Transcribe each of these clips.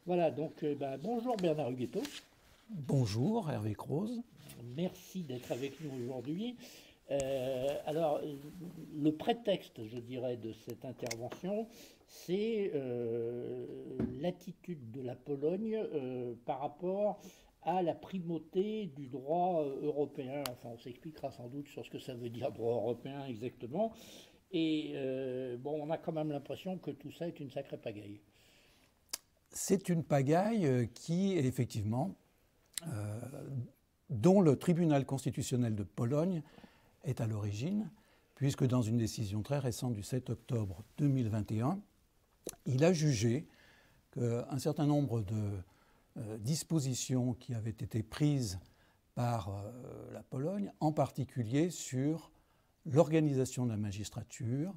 Voilà, donc bonjour Bernard Huguetto. Bonjour Hervé Croze. Merci d'être avec nous aujourd'hui. Alors, le prétexte, je dirais, de cette intervention, c'est l'attitude de la Pologne par rapport à la primauté du droit européen. Enfin, on s'expliquera sans doute sur ce que ça veut dire droit européen exactement. Et bon, on a quand même l'impression que tout ça est une sacrée pagaille. C'est une pagaille qui, effectivement, dont le tribunal constitutionnel de Pologne est à l'origine, puisque dans une décision très récente du 7 octobre 2021, il a jugé qu'un certain nombre de dispositions qui avaient été prises par la Pologne, en particulier sur l'organisation de la magistrature,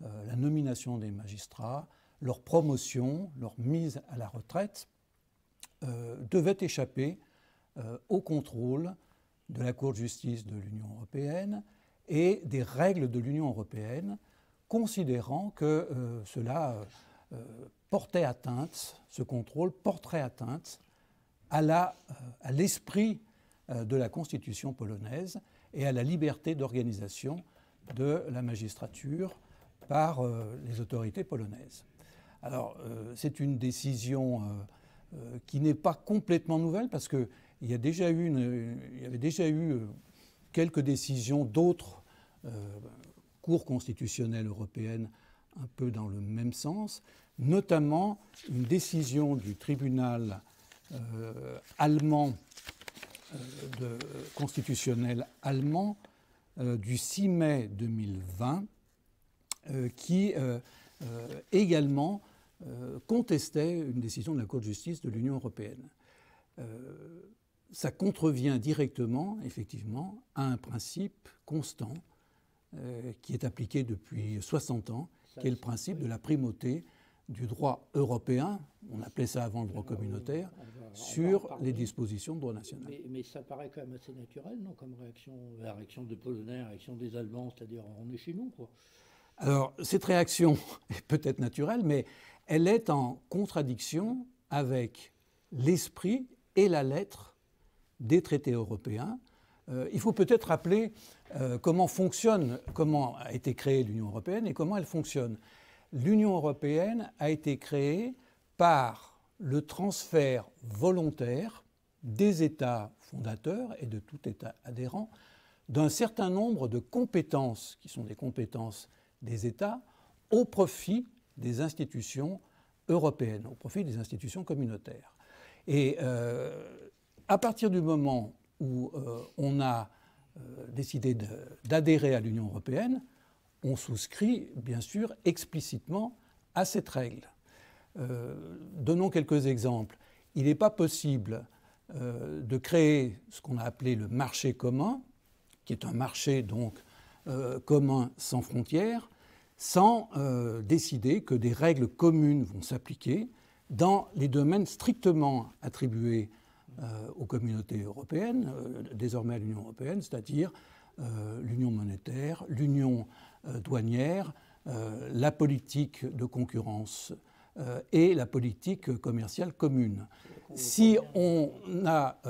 la nomination des magistrats, leur promotion, leur mise à la retraite, devaient échapper au contrôle de la Cour de justice de l'Union européenne et des règles de l'Union européenne, considérant que cela portait atteinte, ce contrôle porterait atteinte à l'esprit de la Constitution polonaise et à la liberté d'organisation de la magistrature par les autorités polonaises. Alors, c'est une décision qui n'est pas complètement nouvelle parce qu'il y avait déjà eu quelques décisions d'autres cours constitutionnelles européennes un peu dans le même sens, notamment une décision du tribunal allemand, constitutionnel allemand du 6 mai 2020 qui également contestait une décision de la Cour de justice de l'Union européenne. Ça contrevient directement, effectivement, à un principe constant qui est appliqué depuis 60 ans, qui est le principe de la primauté du droit européen, on appelait ça avant le droit communautaire, sur les dispositions de droit national. Mais ça paraît quand même assez naturel, non, comme réaction, la réaction des Polonais, la réaction des Allemands, c'est-à-dire on est chez nous, quoi. Alors, cette réaction est peut-être naturelle, mais elle est en contradiction avec l'esprit et la lettre des traités européens. Il faut peut-être rappeler comment a été créée l'Union européenne et comment elle fonctionne. L'Union européenne a été créée par le transfert volontaire des États fondateurs et de tout État adhérent d'un certain nombre de compétences, qui sont des compétences des États, au profit des institutions européennes, au profit des institutions communautaires. Et à partir du moment où on a décidé d'adhérer à l'Union européenne, on souscrit bien sûr explicitement à cette règle. Donnons quelques exemples. Il n'est pas possible de créer ce qu'on a appelé le marché commun, qui est un marché donc commun sans frontières, sans décider que des règles communes vont s'appliquer dans les domaines strictement attribués aux communautés européennes, désormais à l'Union européenne, c'est-à-dire l'union monétaire, l'union douanière, la politique de concurrence et la politique commerciale commune. Si on a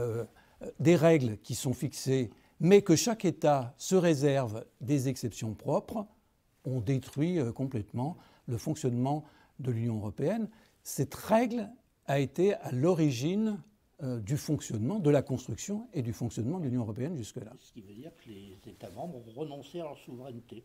des règles qui sont fixées, mais que chaque État se réserve des exceptions propres, on détruit complètement le fonctionnement de l'Union européenne. Cette règle a été à l'origine du fonctionnement, de la construction et du fonctionnement de l'Union européenne jusque-là. Ce qui veut dire que les États membres ont renoncé à leur souveraineté.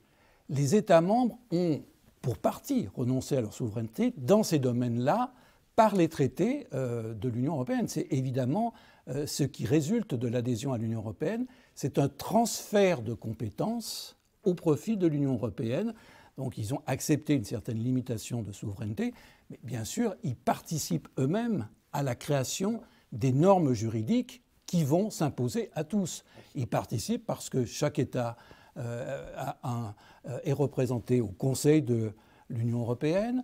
Les États membres ont, pour partie, renoncé à leur souveraineté dans ces domaines-là par les traités de l'Union européenne. C'est évidemment ce qui résulte de l'adhésion à l'Union européenne. C'est un transfert de compétences au profit de l'Union européenne. Donc ils ont accepté une certaine limitation de souveraineté, mais bien sûr, ils participent eux-mêmes à la création des normes juridiques qui vont s'imposer à tous. Ils participent parce que chaque État est représenté au Conseil de l'Union européenne,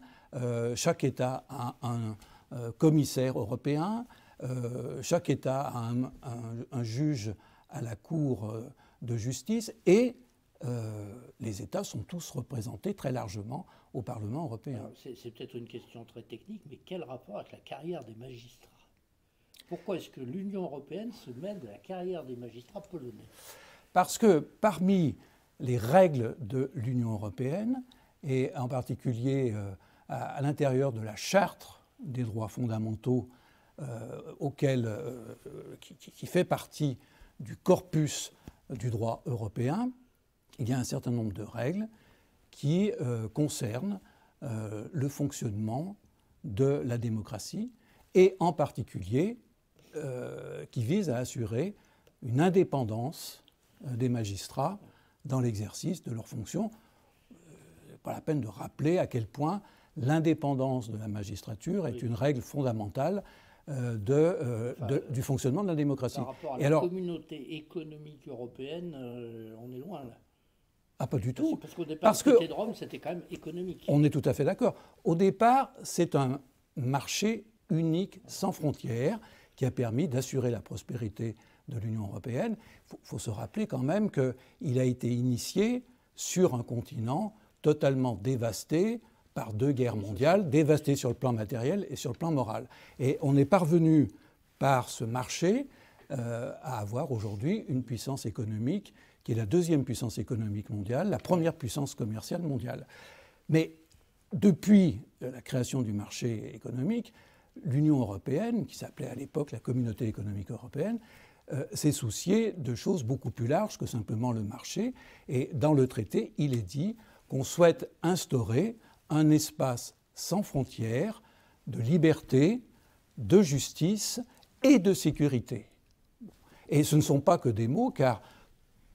chaque État a un commissaire européen, chaque État a un juge à la Cour de justice et les États sont tous représentés très largement au Parlement européen. C'est peut-être une question très technique, mais quel rapport avec la carrière des magistrats? Pourquoi est-ce que l'Union européenne se mêle de la carrière des magistrats polonais? Parce que parmi les règles de l'Union européenne, et en particulier à l'intérieur de la Charte des droits fondamentaux qui fait partie du corpus du droit européen, il y a un certain nombre de règles qui concernent le fonctionnement de la démocratie et en particulier qui visent à assurer une indépendance des magistrats dans l'exercice de leurs fonctions. Pas la peine de rappeler à quel point l'indépendance de la magistrature est une règle fondamentale du fonctionnement de la démocratie. Par rapport à la communauté économique européenne, on est loin là. Ah, pas du tout. Parce qu'au départ, le traité de Rome, c'était quand même économique. On est tout à fait d'accord. Au départ, c'est un marché unique, sans frontières, qui a permis d'assurer la prospérité de l'Union européenne. Il faut se rappeler quand même qu'il a été initié sur un continent totalement dévasté par 2 guerres mondiales, dévasté sur le plan matériel et sur le plan moral. Et on est parvenu, par ce marché, à avoir aujourd'hui une puissance économique qui est la 2e puissance économique mondiale, la 1re puissance commerciale mondiale. Mais depuis la création du marché économique, l'Union européenne, qui s'appelait à l'époque la Communauté économique européenne, s'est souciée de choses beaucoup plus larges que simplement le marché. Et dans le traité, il est dit qu'on souhaite instaurer un espace sans frontières de liberté, de justice et de sécurité. Et ce ne sont pas que des mots, car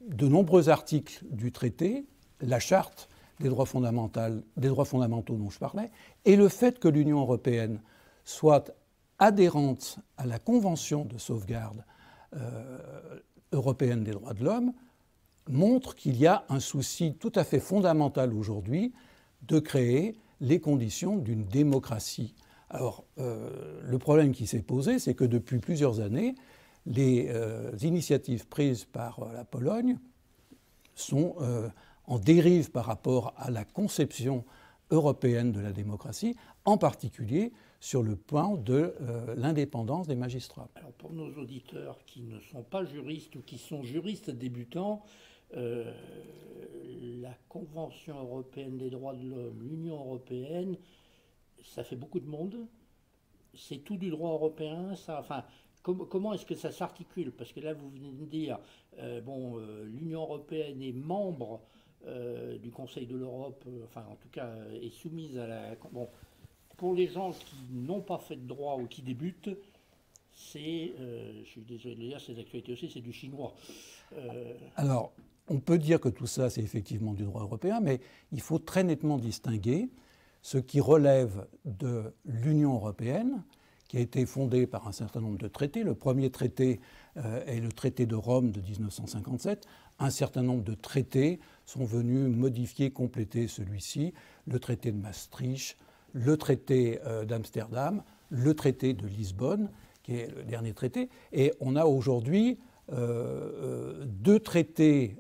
de nombreux articles du traité, la charte des droits fondamentaux dont je parlais, et le fait que l'Union européenne soit adhérente à la Convention de sauvegarde européenne des droits de l'homme, montre qu'il y a un souci tout à fait fondamental aujourd'hui de créer les conditions d'une démocratie. Alors, le problème qui s'est posé, c'est que depuis plusieurs années, les initiatives prises par la Pologne sont en dérive par rapport à la conception européenne de la démocratie, en particulier sur le plan de l'indépendance des magistrats. Alors pour nos auditeurs qui ne sont pas juristes ou qui sont juristes débutants, la Convention européenne des droits de l'homme, l'Union européenne, ça fait beaucoup de monde. C'est tout du droit européen, ça. Enfin, comment est-ce que ça s'articule? Parce que là, vous venez de dire, l'Union européenne est membre du Conseil de l'Europe, enfin, en tout cas, est soumise à la... Bon, pour les gens qui n'ont pas fait de droit ou qui débutent, c'est, je suis désolé de le dire, ces actualités aussi, c'est du chinois. Alors, on peut dire que tout ça, c'est effectivement du droit européen, mais il faut très nettement distinguer ce qui relève de l'Union européenne, qui a été fondée par un certain nombre de traités. Le premier traité est le traité de Rome de 1957. Un certain nombre de traités sont venus modifier, compléter celui-ci. Le traité de Maastricht, le traité d'Amsterdam, le traité de Lisbonne, qui est le dernier traité. Et on a aujourd'hui 2 traités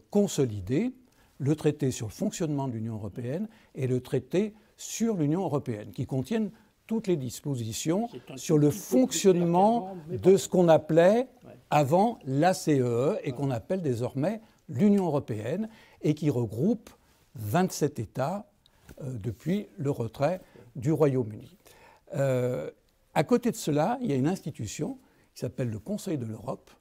consolidés, le traité sur le fonctionnement de l'Union européenne et le traité sur l'Union européenne, qui contiennent toutes les dispositions sur le fonctionnement de ce qu'on appelait avant l'ACEE et qu'on appelle désormais l'Union européenne et qui regroupe 27 États depuis le retrait du Royaume-Uni. À côté de cela, il y a une institution qui s'appelle le Conseil de l'Europe,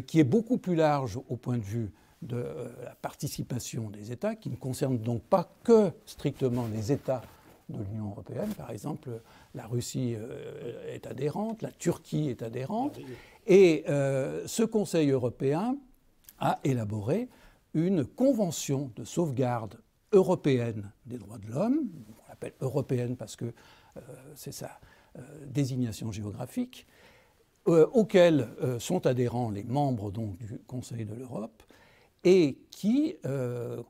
qui est beaucoup plus large au point de vue de la participation des États, qui ne concerne donc pas que strictement les États de l'Union européenne. Par exemple, la Russie est adhérente, la Turquie est adhérente, et ce Conseil européen a élaboré une convention de sauvegarde européenne des droits de l'homme, on l'appelle européenne parce que c'est sa désignation géographique, auxquels sont adhérents les membres donc, du Conseil de l'Europe, et qui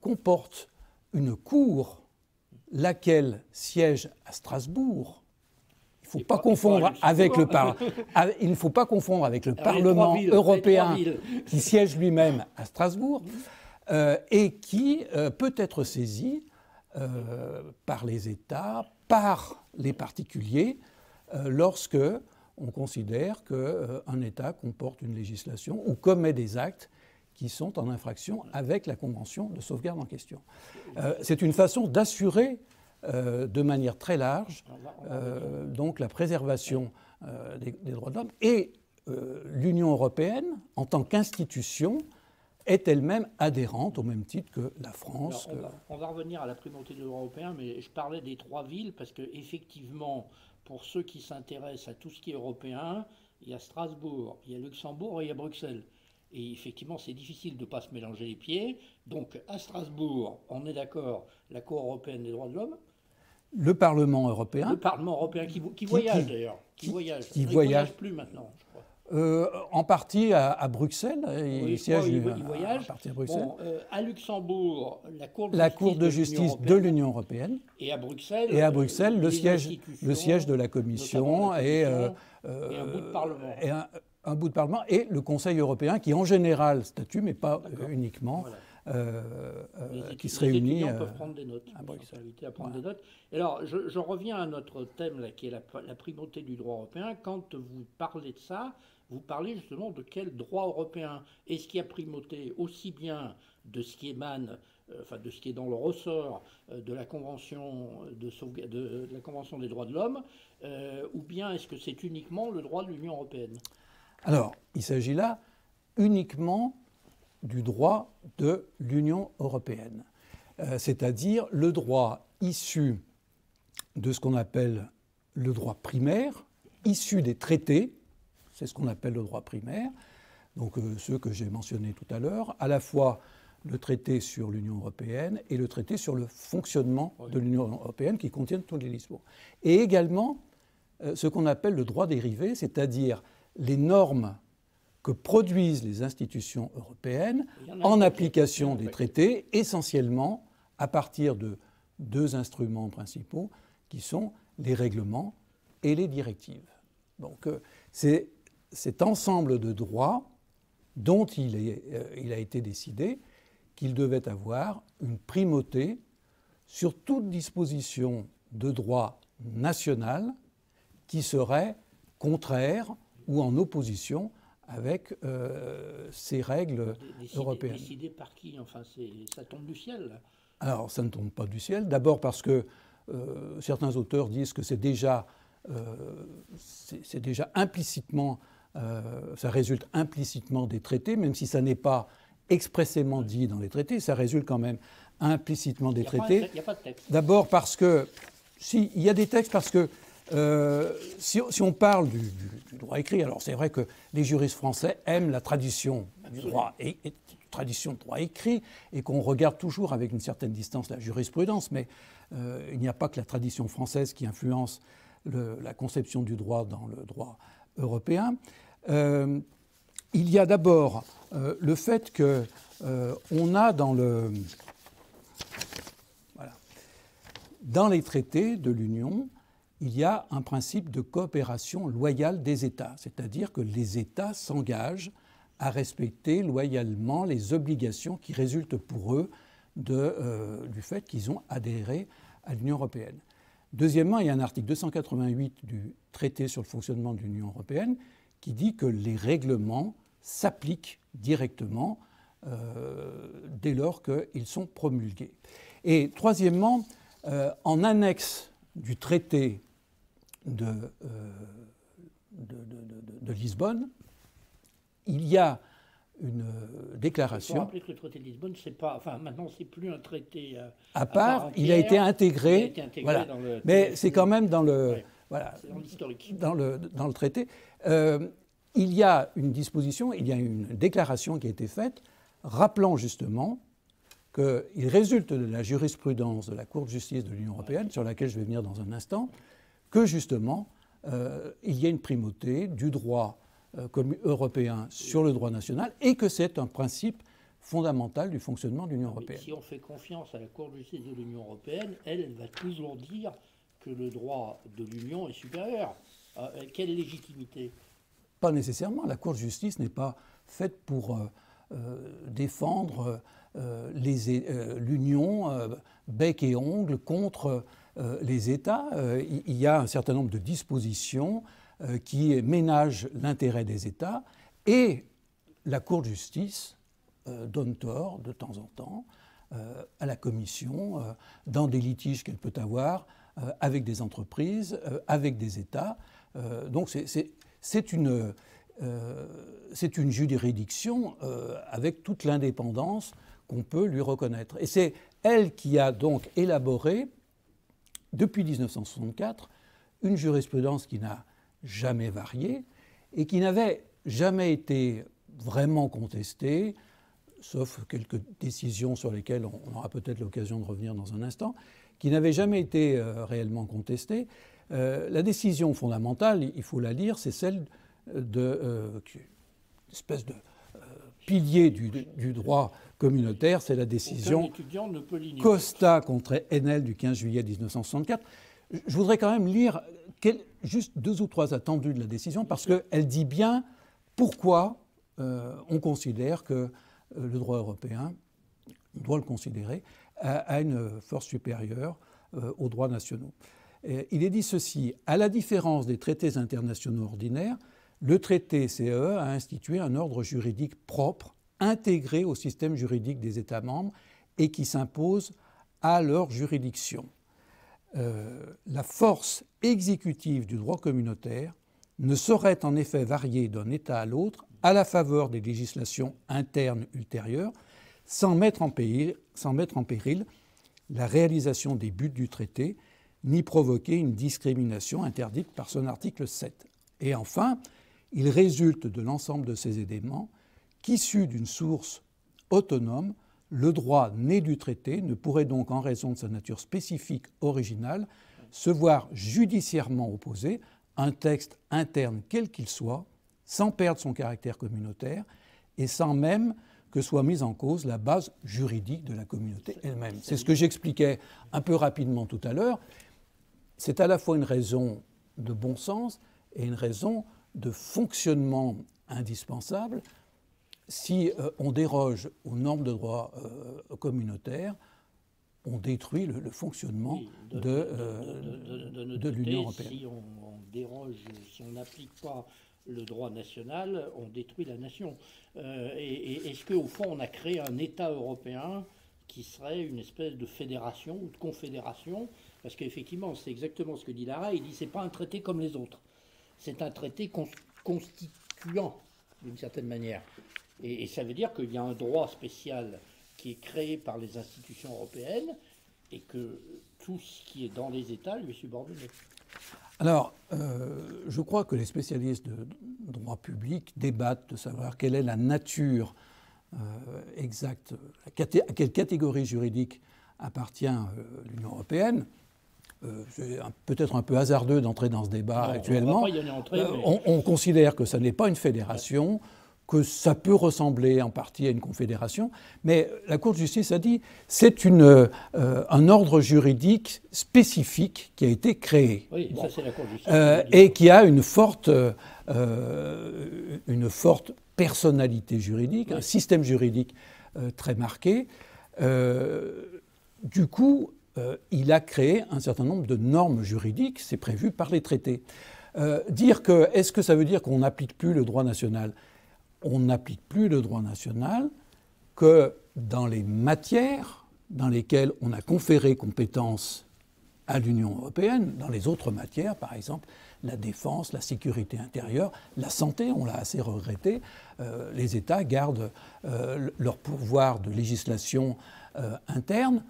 comporte une cour laquelle siège à Strasbourg. Il ne faut pas confondre avec le Parlement européen qui siège lui-même à Strasbourg. et qui peut être saisie par les États, par les particuliers, lorsque on considère qu'un État comporte une législation ou commet des actes qui sont en infraction avec la Convention de sauvegarde en question. C'est une façon d'assurer de manière très large donc la préservation des droits de l'homme. Et l'Union européenne, en tant qu'institution, est elle-même adhérente au même titre que la France. Alors, on va revenir à la primauté de droit européen, mais je parlais des 3 villes parce qu'effectivement, pour ceux qui s'intéressent à tout ce qui est européen, il y a Strasbourg, il y a Luxembourg et il y a Bruxelles. Et effectivement, c'est difficile de ne pas se mélanger les pieds. Donc, à Strasbourg, on est d'accord, la Cour européenne des droits de l'homme. Le Parlement européen. Le Parlement européen qui voyage d'ailleurs. Qui voyage plus maintenant, je crois. En partie à Bruxelles. Il siège il voyage. à partir de Bruxelles. Bon, à Luxembourg, la Cour de justice de l'Union européenne. Et à Bruxelles, le siège de la Commission et un bout de Parlement. Un bout de Parlement et le Conseil européen qui en général statue, mais pas uniquement, qui se réunit. Les étudiants peuvent prendre des notes. À prendre des notes. Et alors, je reviens à notre thème, là, qui est la primauté du droit européen. Quand vous parlez de ça, vous parlez justement de quel droit européen? Est-ce qu'il y a primauté aussi bien de ce qui émane, de ce qui est dans le ressort de la Convention de la Convention des droits de l'homme, ou bien est-ce que c'est uniquement le droit de l'Union européenne? Alors, il s'agit là uniquement du droit de l'Union européenne, c'est-à-dire le droit issu de ce qu'on appelle le droit primaire, issu des traités, c'est ce qu'on appelle le droit primaire, donc ceux que j'ai mentionnés tout à l'heure, à la fois le traité sur l'Union européenne et le traité sur le fonctionnement de l'Union européenne qui contiennent tous les Lisbonnes. Et également ce qu'on appelle le droit dérivé, c'est-à-dire les normes que produisent les institutions européennes en application des traités, essentiellement à partir de 2 instruments principaux qui sont les règlements et les directives. Donc c'est cet ensemble de droits dont il a été décidé qu'il devait avoir une primauté sur toute disposition de droit national qui serait contraire ou en opposition avec ces règles européennes. Décidé par qui? Enfin, ça tombe du ciel, là. Alors, ça ne tombe pas du ciel. D'abord parce que certains auteurs disent que c'est déjà implicitement, ça résulte implicitement des traités, même si ça n'est pas expressément dit dans les traités, ça résulte quand même implicitement des traités. Il n'y a pas de texte. D'abord parce que, si, il y a des textes parce que si on parle du droit écrit, alors c'est vrai que les juristes français aiment la tradition du droit, tradition de droit écrit, et qu'on regarde toujours avec une certaine distance la jurisprudence, mais il n'y a pas que la tradition française qui influence la conception du droit dans le droit européen. Il y a d'abord le fait qu'on a dans les traités de l'Union, il y a un principe de coopération loyale des États, c'est-à-dire que les États s'engagent à respecter loyalement les obligations qui résultent pour eux du fait qu'ils ont adhéré à l'Union européenne. Deuxièmement, il y a un article 288 du traité sur le fonctionnement de l'Union européenne qui dit que les règlements s'appliquent directement dès lors qu'ils sont promulgués. Et troisièmement, en annexe du traité de Lisbonne, il y a une déclaration. Il faut rappeler que le traité de Lisbonne, c'est pas, enfin maintenant c'est plus un traité à part entière, il a été intégré, voilà. Dans le, mais c'est quand même dans le, voilà, dans l'historique, dans le traité. Il y a une disposition, il y a une déclaration qui a été faite, rappelant justement qu'il résulte de la jurisprudence de la Cour de justice de l'Union européenne, sur laquelle je vais venir dans un instant, que justement il y a une primauté du droit européen sur le droit national et que c'est un principe fondamental du fonctionnement de l'Union européenne. Si on fait confiance à la Cour de justice de l'Union européenne, elle va toujours dire que le droit de l'Union est supérieur. Quelle légitimité? Pas nécessairement. La Cour de justice n'est pas faite pour défendre l'Union bec et ongle contre les États. Il y a un certain nombre de dispositions qui ménagent l'intérêt des États et la Cour de justice donne tort de temps en temps à la Commission dans des litiges qu'elle peut avoir avec des entreprises, avec des États. Donc c'est une juridiction avec toute l'indépendance qu'on peut lui reconnaître. Et c'est elle qui a donc élaboré, depuis 1964, une jurisprudence qui n'a jamais varié et qui n'avait jamais été vraiment contestée, sauf quelques décisions sur lesquelles on aura peut-être l'occasion de revenir dans un instant, qui n'avait jamais été réellement contestée. La décision fondamentale, il faut la lire, c'est celle une espèce de pilier du droit communautaire, c'est la décision Costa contre Enel du 15 juillet 1964. Je voudrais quand même lire juste 2 ou 3 attendus de la décision, parce qu'elle dit bien pourquoi on considère que le droit européen, on doit le considérer, a une force supérieure aux droits nationaux. Il est dit ceci: à la différence des traités internationaux ordinaires, le traité CEE a institué un ordre juridique propre, intégré au système juridique des États membres et qui s'impose à leur juridiction. La force exécutive du droit communautaire ne saurait en effet varier d'un État à l'autre à la faveur des législations internes ultérieures, sans mettre en péril la réalisation des buts du traité, ni provoquer une discrimination interdite par son article 7. Et enfin, il résulte de l'ensemble de ces éléments qu'issu d'une source autonome, le droit né du traité ne pourrait donc, en raison de sa nature spécifique originale, se voir judiciairement opposer un texte interne quel qu'il soit, sans perdre son caractère communautaire et sans même que soit mise en cause la base juridique de la communauté elle-même. C'est ce que j'expliquais un peu rapidement tout à l'heure. C'est à la fois une raison de bon sens et une raison de fonctionnement indispensable. Si on déroge aux normes de droit communautaire, on détruit le fonctionnement de l'Union européenne. Si on déroge, si on n'applique pas le droit national, on détruit la nation. Et est-ce qu'au fond, on a créé un État européen qui serait une espèce de fédération ou de confédération? Parce qu'effectivement, c'est exactement ce que dit Lara. Il dit que ce n'est pas un traité comme les autres. C'est un traité constituant, d'une certaine manière. Et ça veut dire qu'il y a un droit spécial qui est créé par les institutions européennes et que tout ce qui est dans les États lui est subordonné. Alors, je crois que les spécialistes de droit public débattent de savoir quelle est la nature exacte, à quelle catégorie juridique appartient l'Union européenne. C'est peut-être un peu hasardeux d'entrer dans ce débat actuellement. On considère que ça n'est pas une fédération, que ça peut ressembler en partie à une confédération, mais la Cour de justice a dit que c'est un ordre juridique spécifique qui a été créé. Oui, ça c'est la Cour de justice. Et qui a une forte personnalité juridique, oui. Un système juridique très marqué. Du coup, il a créé un certain nombre de normes juridiques, c'est prévu par les traités. Est-ce que ça veut dire qu'on n'applique plus le droit national ? On n'applique plus le droit national que dans les matières dans lesquelles on a conféré compétence à l'Union européenne. Dans les autres matières, par exemple, la défense, la sécurité intérieure, la santé, on l'a assez regretté, les États gardent leur pouvoir de législation interne.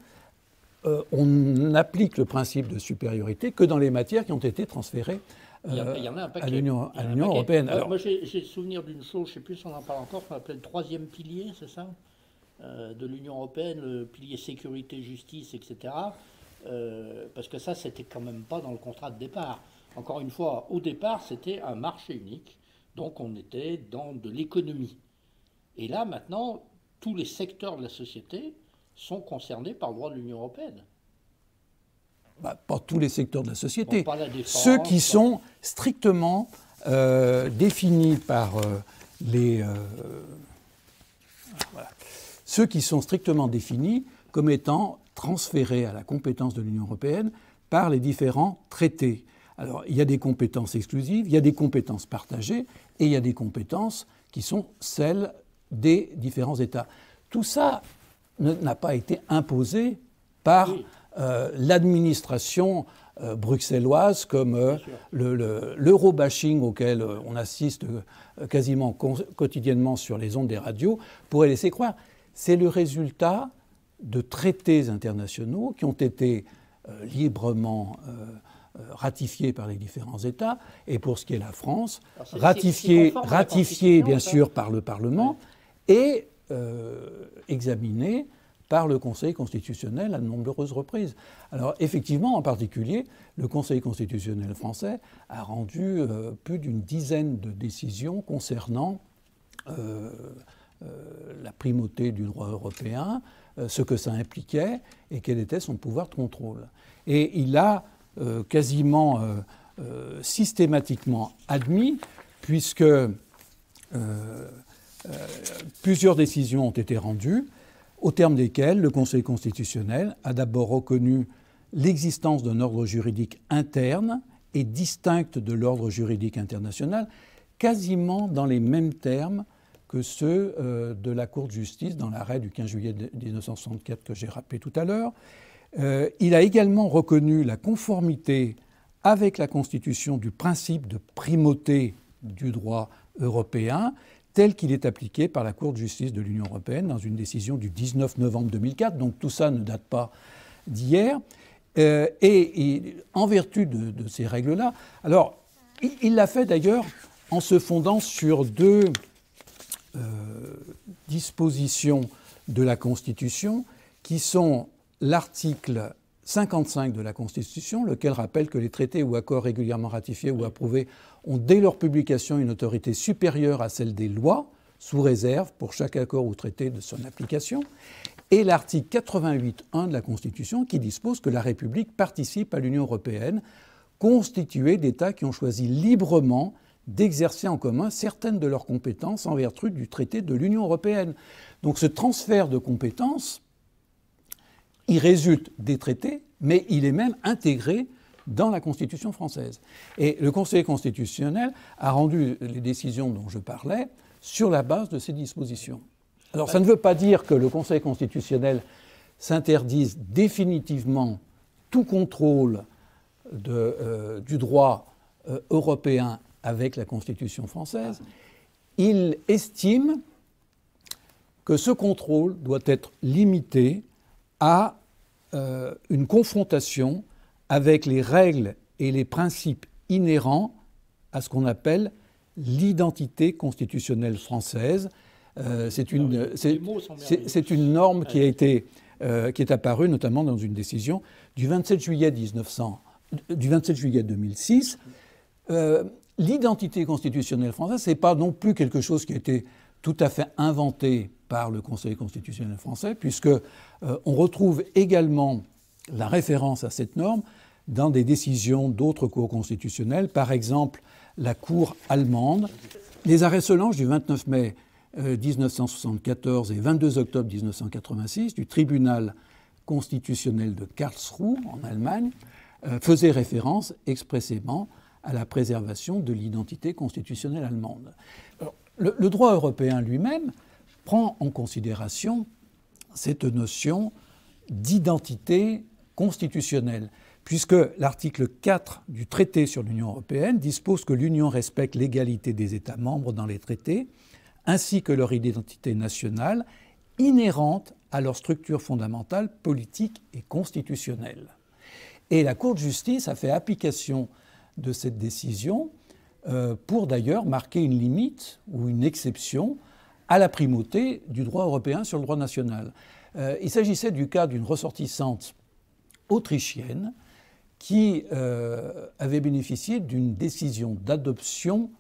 On n'applique le principe de supériorité que dans les matières qui ont été transférées à l'Union européenne. Alors, moi, j'ai le souvenir d'une chose, je ne sais plus si on en parle encore, qu'on appelle le 3e pilier, c'est ça, de l'Union européenne, le pilier sécurité, justice, etc. Parce que ça, c'était quand même pas dans le contrat de départ. Encore une fois, au départ, c'était un marché unique, donc on était dans de l'économie. Et là, maintenant, tous les secteurs de la société sont concernés par le droit de l'Union européenne. Pas tous les secteurs de la société. Bon, pas la défense, ceux qui sont strictement définis par Voilà. Ceux qui sont strictement définis comme étant transférés à la compétence de l'Union européenne par les différents traités. Alors, il y a des compétences exclusives, il y a des compétences partagées, et il y a des compétences qui sont celles des différents États. Tout ça n'a pas été imposé par l'administration bruxelloise, comme l'euro-bashing auquel on assiste quasiment quotidiennement sur les ondes des radios pourrait laisser croire. C'est le résultat de traités internationaux qui ont été librement ratifiés par les différents États, et pour ce qui est de la France, ratifiés bien sûr par le Parlement et examinés par le Conseil constitutionnel à de nombreuses reprises. Alors effectivement, en particulier, le Conseil constitutionnel français a rendu plus d'une dizaine de décisions concernant la primauté du droit européen, ce que ça impliquait et quel était son pouvoir de contrôle. Et il a quasiment systématiquement admis, puisque plusieurs décisions ont été rendues, au terme desquelles le Conseil constitutionnel a d'abord reconnu l'existence d'un ordre juridique interne et distinct de l'ordre juridique international, quasiment dans les mêmes termes que ceux de la Cour de justice dans l'arrêt du 15 juillet 1964 que j'ai rappelé tout à l'heure. Il a également reconnu la conformité avec la Constitution du principe de primauté du droit européen, tel qu'il est appliqué par la Cour de justice de l'Union européenne dans une décision du 19 novembre 2004. Donc tout ça ne date pas d'hier. Et en vertu de ces règles-là, alors il l'a fait d'ailleurs en se fondant sur deux dispositions de la Constitution qui sont l'article 55 de la Constitution, lequel rappelle que les traités ou accords régulièrement ratifiés ou approuvés ont dès leur publication une autorité supérieure à celle des lois, sous réserve pour chaque accord ou traité de son application, et l'article 88.1 de la Constitution qui dispose que la République participe à l'Union européenne, constituée d'États qui ont choisi librement d'exercer en commun certaines de leurs compétences en vertu du traité de l'Union européenne. Donc ce transfert de compétences, il résulte des traités, mais il est même intégré dans la Constitution française. Et le Conseil constitutionnel a rendu les décisions dont je parlais sur la base de ces dispositions. Alors ça ne veut pas dire que le Conseil constitutionnel s'interdise définitivement tout contrôle du droit européen avec la Constitution française. Il estime que ce contrôle doit être limité à une confrontation avec les règles et les principes inhérents à ce qu'on appelle l'identité constitutionnelle française. C'est une norme qui est apparue notamment dans une décision du 27 juillet 2006. L'identité constitutionnelle française, ce n'est pas non plus quelque chose qui a été tout à fait inventé par le Conseil constitutionnel français, puisqu'on retrouve également la référence à cette norme dans des décisions d'autres cours constitutionnelles, par exemple la Cour allemande. Les arrêts Solange du 29 mai 1974 et 22 octobre 1986 du tribunal constitutionnel de Karlsruhe en Allemagne faisaient référence expressément à la préservation de l'identité constitutionnelle allemande. Alors, le droit européen lui-même prend en considération cette notion d'identité constitutionnelle, puisque l'article 4 du traité sur l'Union européenne dispose que l'Union respecte l'égalité des États membres dans les traités, ainsi que leur identité nationale inhérente à leur structure fondamentale politique et constitutionnelle. Et la Cour de justice a fait application de cette décision pour d'ailleurs marquer une limite ou une exception à la primauté du droit européen sur le droit national. Il s'agissait du cas d'une ressortissante autrichienne qui avait bénéficié d'une décision d'adoption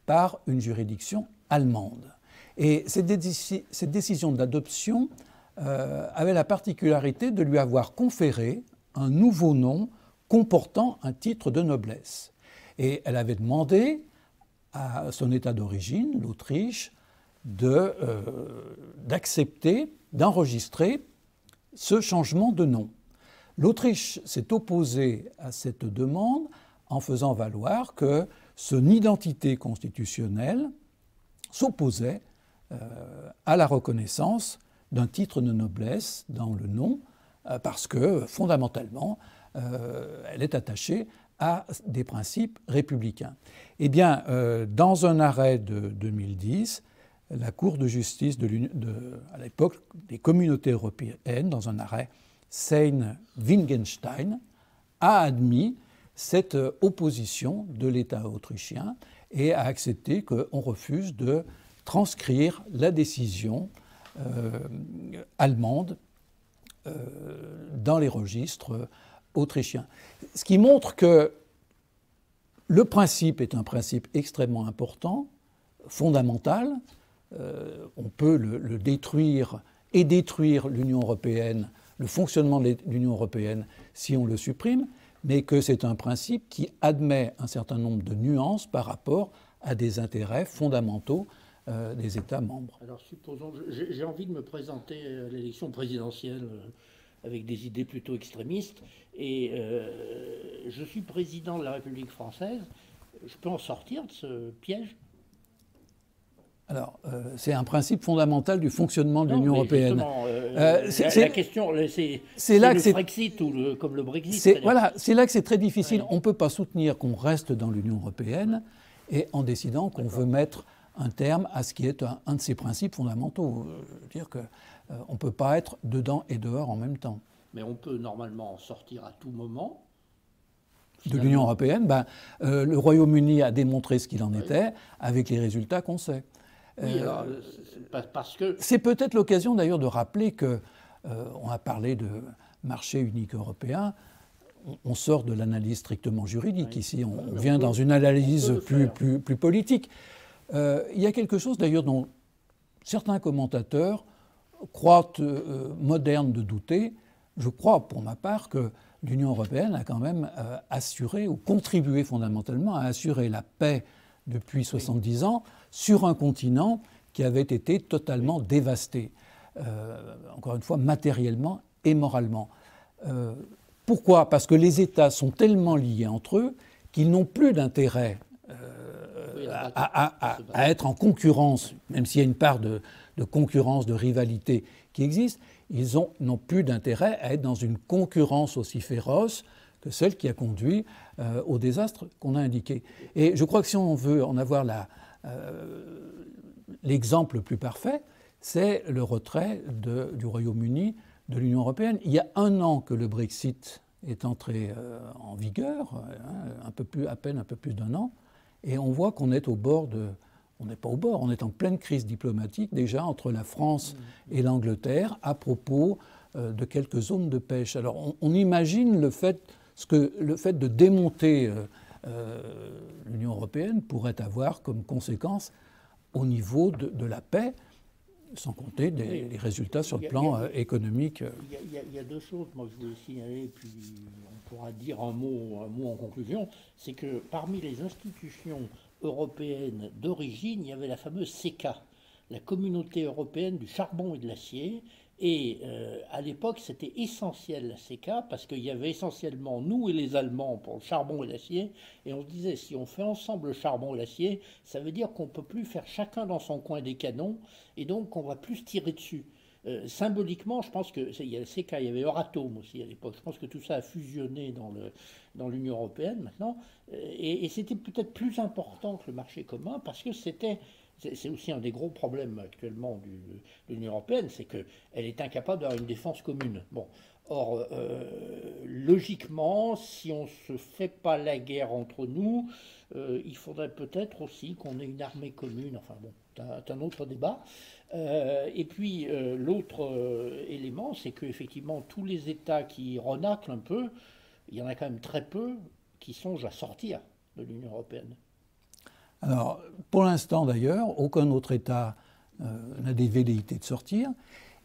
par une juridiction allemande. Et cette décision d'adoption avait la particularité de lui avoir conféré un nouveau nom comportant un titre de noblesse. Et elle avait demandé à son État d'origine, l'Autriche, d'accepter, d'enregistrer ce changement de nom. L'Autriche s'est opposée à cette demande en faisant valoir que son identité constitutionnelle s'opposait à la reconnaissance d'un titre de noblesse dans le nom, parce que fondamentalement, elle est attachée à des principes républicains. Eh bien, dans un arrêt de 2010, la Cour de justice à l'époque des communautés européennes, dans un arrêt Seine-Wittgenstein, a admis cette opposition de l'État autrichien et a accepté qu'on refuse de transcrire la décision allemande dans les registres autrichiens. Ce qui montre que le principe est un principe extrêmement important, fondamental. On peut le détruire et détruire l'Union européenne, le fonctionnement de l'Union européenne, si on le supprime, mais que c'est un principe qui admet un certain nombre de nuances par rapport à des intérêts fondamentaux des États membres. Alors supposons, j'ai envie de me présenter à l'élection présidentielle avec des idées plutôt extrémistes, et je suis président de la République française, je peux en sortir de ce piège ? Alors, c'est un principe fondamental du fonctionnement de l'Union européenne. La question, c'est là le que Brexit ou comme le Brexit. Voilà, c'est là que c'est très difficile. Ouais. On ne peut pas soutenir qu'on reste dans l'Union européenne et en décidant qu'on veut mettre un terme à ce qui est un de ses principes fondamentaux. Je veux dire qu'on ne peut pas être dedans et dehors en même temps. Mais on peut normalement en sortir à tout moment. De l'Union européenne, le Royaume-Uni a démontré ce qu'il en était avec les résultats qu'on sait. Oui, alors, parce que... C'est peut-être l'occasion d'ailleurs de rappeler qu'on a parlé de marché unique européen, on sort de l'analyse strictement juridique. Oui. Ici, on vient dans une analyse plus politique. Il y a quelque chose d'ailleurs dont certains commentateurs croient moderne de douter. Je crois pour ma part que l'Union européenne a quand même assuré ou contribué fondamentalement à assurer la paix depuis 70 ans sur un continent qui avait été totalement dévasté, encore une fois matériellement et moralement. Pourquoi ? Parce que les États sont tellement liés entre eux qu'ils n'ont plus d'intérêt à être en concurrence, même s'il y a une part de concurrence, de rivalité qui existe, ils n'ont plus d'intérêt à être dans une concurrence aussi féroce que celle qui a conduit au désastre qu'on a indiqué. Et je crois que si on veut en avoir l'exemple le plus parfait, c'est le retrait du Royaume-Uni de l'Union européenne. Il y a 1 an que le Brexit est entré en vigueur, à peine un peu plus d'1 an, et on voit qu'on est au bord de... On n'est pas au bord, on est en pleine crise diplomatique déjà entre la France et l'Angleterre à propos de quelques zones de pêche. Alors on imagine le fait de démonter l'Union européenne pourrait avoir comme conséquence au niveau de la paix, sans compter les résultats sur le plan économique. Il y a 2 choses, moi, que je voulais signaler, puis on pourra dire un mot en conclusion. C'est que parmi les institutions européennes d'origine, il y avait la fameuse CECA, la Communauté européenne du charbon et de l'acier. Et à l'époque, c'était essentiel la CECA parce qu'il y avait essentiellement nous et les Allemands pour le charbon et l'acier. Et on se disait, si on fait ensemble le charbon et l'acier, ça veut dire qu'on ne peut plus faire chacun dans son coin des canons et donc on va plus se tirer dessus. Symboliquement, je pense que il y a le CECA, il y avait Euratom aussi à l'époque. Je pense que tout ça a fusionné dans l'Union européenne maintenant. Et c'était peut-être plus important que le marché commun parce que c'est aussi un des gros problèmes actuellement de l'Union européenne, c'est qu'elle est incapable d'avoir une défense commune. Bon. Or, logiquement, si on ne se fait pas la guerre entre nous, il faudrait peut-être aussi qu'on ait une armée commune. Enfin bon, c'est un autre débat. Et puis, l'autre élément, c'est qu'effectivement, tous les États qui renaclent un peu, il y en a quand même très peu qui songent à sortir de l'Union européenne. Alors, pour l'instant d'ailleurs, aucun autre État n'a des velléités de sortir.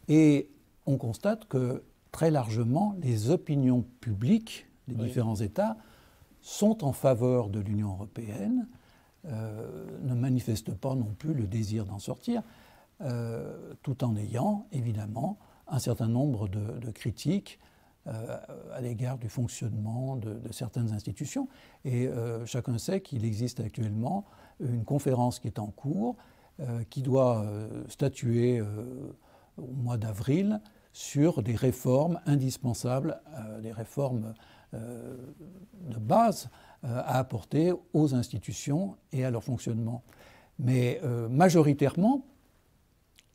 Et on constate que très largement, les opinions publiques des différents États sont en faveur de l'Union européenne, ne manifestent pas non plus le désir d'en sortir. tout en ayant évidemment un certain nombre de critiques à l'égard du fonctionnement de certaines institutions. Et chacun sait qu'il existe actuellement une conférence qui est en cours, qui doit statuer au mois d'avril sur des réformes indispensables, des réformes de base à apporter aux institutions et à leur fonctionnement. Mais majoritairement,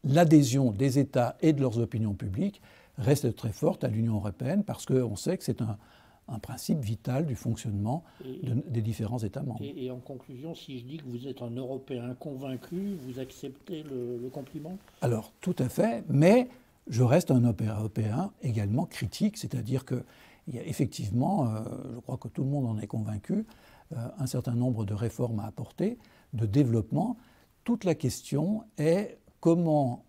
l'adhésion des États et de leurs opinions publiques reste très forte à l'Union européenne parce qu'on sait que c'est un principe vital du fonctionnement des différents États membres. Et en conclusion, si je dis que vous êtes un Européen convaincu, vous acceptez le compliment? Alors, tout à fait, mais je reste un Européen également critique, c'est-à-dire qu'il y a effectivement, je crois que tout le monde en est convaincu, un certain nombre de réformes à apporter, de développement. Toute la question est comment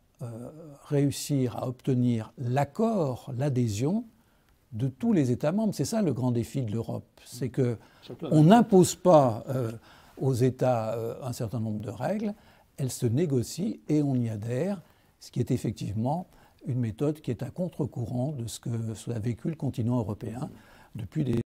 réussir à obtenir l'accord, l'adhésion de tous les États membres. C'est ça le grand défi de l'Europe, c'est qu'on n'impose pas aux États un certain nombre de règles, elles se négocient et on y adhère, ce qui est effectivement une méthode qui est à contre-courant de ce qu'a vécu le continent européen depuis des